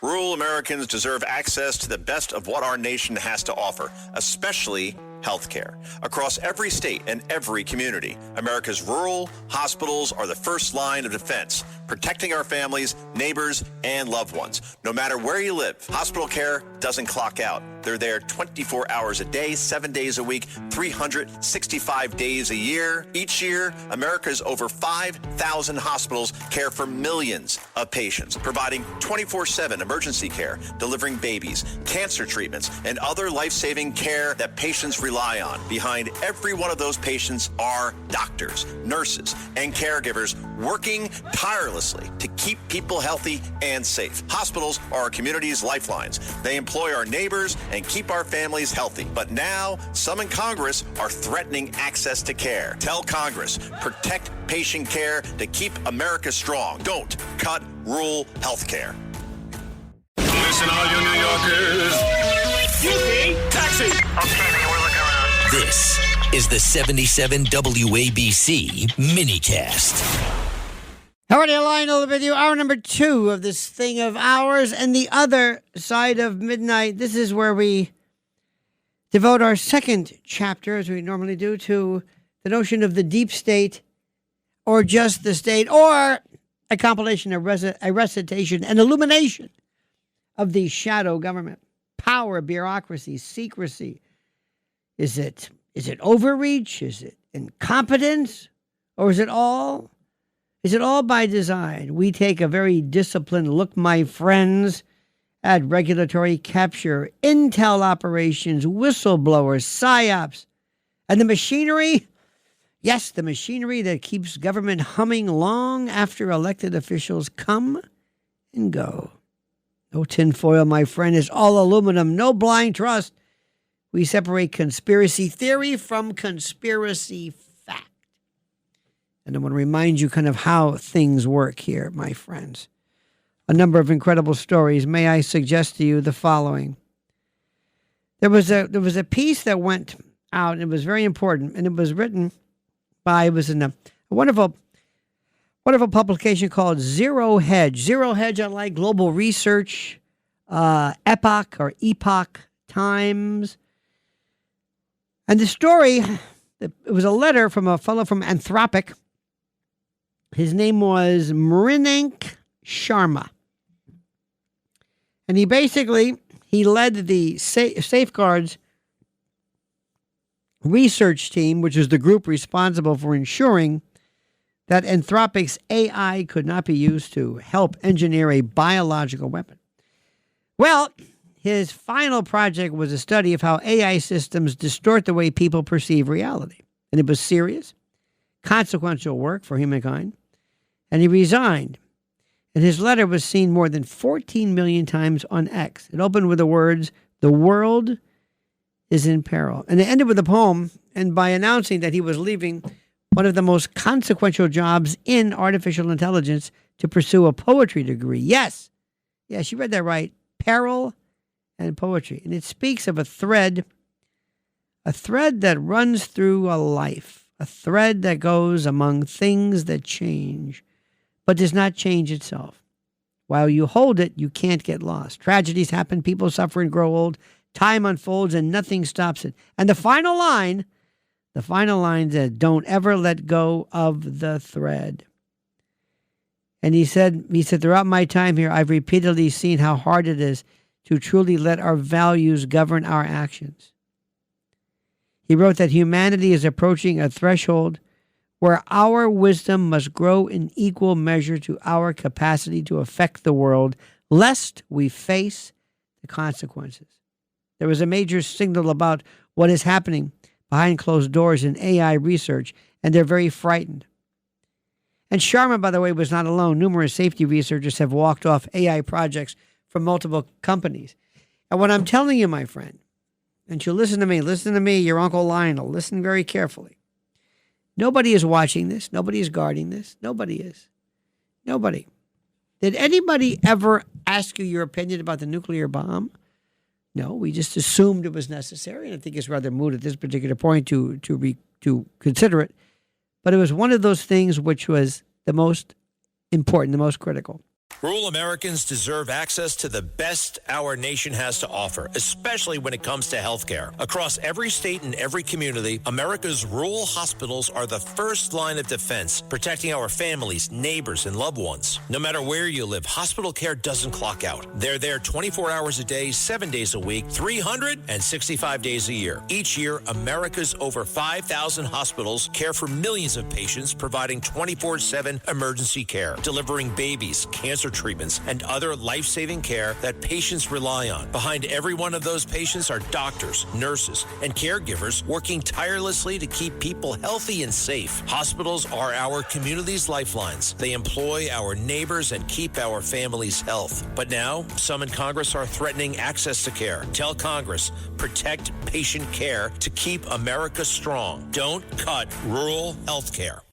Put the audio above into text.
Rural Americans deserve access to the best of what our nation has to offer, especially healthcare. Across every state and every community, America's rural hospitals are the first line of defense, protecting our families, neighbors, and loved ones. No matter where you live, hospital care doesn't clock out. They're there 24 hours a day, 7 days a week, 365 days a year. Each year, America's over 5,000 hospitals care for millions of patients, providing 24/7 emergency care, delivering babies, cancer treatments, and other life-saving care that patients rely on. Behind every one of those patients are doctors, nurses, and caregivers working tirelessly to keep people healthy and safe. Hospitals are our community's lifelines. They employ our neighbors and keep our families healthy. But now, some in Congress are threatening access to care. Tell Congress, protect patient care to keep America strong. Don't cut rural health care. Listen, all you New Yorkers. Excuse me. Taxi. Okay, man, we're looking around. This is the 77 WABC minicast. Howdy, Lionel with you. Hour number 2 of this thing of ours, and the other side of midnight. This is where we devote our second chapter, as we normally do, to the notion of the deep state, or just the state, or a compilation, a recitation, an illumination of the shadow government. Power, bureaucracy, secrecy. Is it overreach? Is it incompetence? Or is it all? Is it all by design? We take a very disciplined look, my friends, at regulatory capture, intel operations, whistleblowers, psyops, and the machinery. Yes, the machinery that keeps government humming long after elected officials come and go. No tinfoil, my friend. It's all aluminum. No blind trust. We separate conspiracy theory from conspiracy fact. And I want to remind you kind of how things work here, my friends. A number of incredible stories. May I suggest to you the following? There was a piece that went out, and it was very important, and it was written by, it was in a wonderful publication called Zero Hedge. Zero Hedge, unlike Global Research, Epoch Times. And the story, it was a letter from a fellow from Anthropic. His name was Mrinank Sharma. And he led the Safeguards research team, which is the group responsible for ensuring that Anthropic's AI could not be used to help engineer a biological weapon. Well, his final project was a study of how AI systems distort the way people perceive reality. And it was serious, consequential work for humankind. And he resigned. And his letter was seen more than 14 million times on X. It opened with the words, "The world is in peril." And it ended with a poem, and by announcing that he was leaving one of the most consequential jobs in artificial intelligence to pursue a poetry degree. Yes, you read that right. Peril and poetry. And it speaks of a thread that runs through a life, a thread that goes among things that change, but does not change itself. While you hold it, you can't get lost. Tragedies happen, people suffer and grow old, time unfolds, and nothing stops it. And the final line said, "Don't ever let go of the thread." And he said, throughout my time here, I've repeatedly seen how hard it is to truly let our values govern our actions. He wrote that humanity is approaching a threshold where our wisdom must grow in equal measure to our capacity to affect the world, lest we face the consequences. There was a major signal about what is happening behind closed doors in AI research, and they're very frightened. And Sharma, by the way, was not alone. Numerous safety researchers have walked off AI projects from multiple companies. And what I'm telling you, my friend, and you listen to me, your Uncle Lionel, listen very carefully. Nobody is watching this. Nobody is guarding this. Nobody is. Nobody. Did anybody ever ask you your opinion about the nuclear bomb? No, we just assumed it was necessary, and I think it's rather moot at this particular point to consider it. But it was one of those things which was the most important, the most critical. Rural Americans deserve access to the best our nation has to offer, especially when it comes to health care. Across every state and every community, America's rural hospitals are the first line of defense, protecting our families, neighbors, and loved ones. No matter where you live, hospital care doesn't clock out. They're there 24 hours a day, 7 days a week, 365 days a year. Each year, America's over 5,000 hospitals care for millions of patients, providing 24/7 emergency care, delivering babies, cancer treatments, and other life-saving care that patients rely on. Behind every one of those patients are doctors, nurses, and caregivers working tirelessly to keep people healthy and safe. Hospitals are our community's lifelines. They employ our neighbors and keep our families' health. But now, some in Congress are threatening access to care. Tell Congress, protect patient care to keep America strong. Don't cut rural health care.